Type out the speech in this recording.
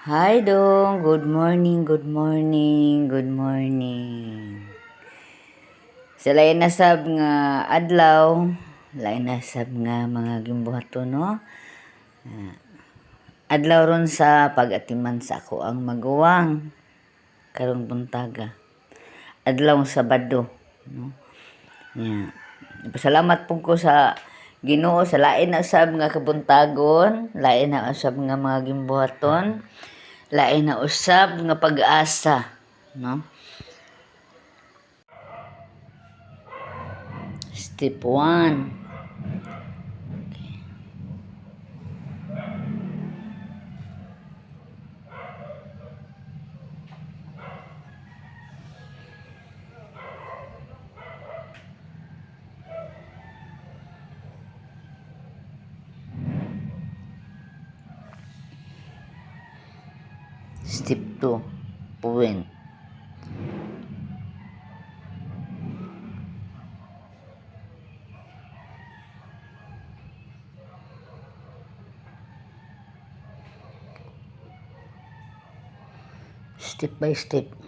Hi dong, good morning, good morning, good morning. Sa lain na sab nga adlaw, lain na sab nga mga gimbuhaton no. Adlaw ron sa pag-atiman sa ako ang maguwang karong buntaga. Adlaw Sabado, no. Yeah. Pasalamat po ko sa Ginoo sa lain na sab nga kabuntagon, lain na sab nga mga gimbuhaton, lain na usab nga pag-asa, no? Step 1. Step 2. Point. Step by step.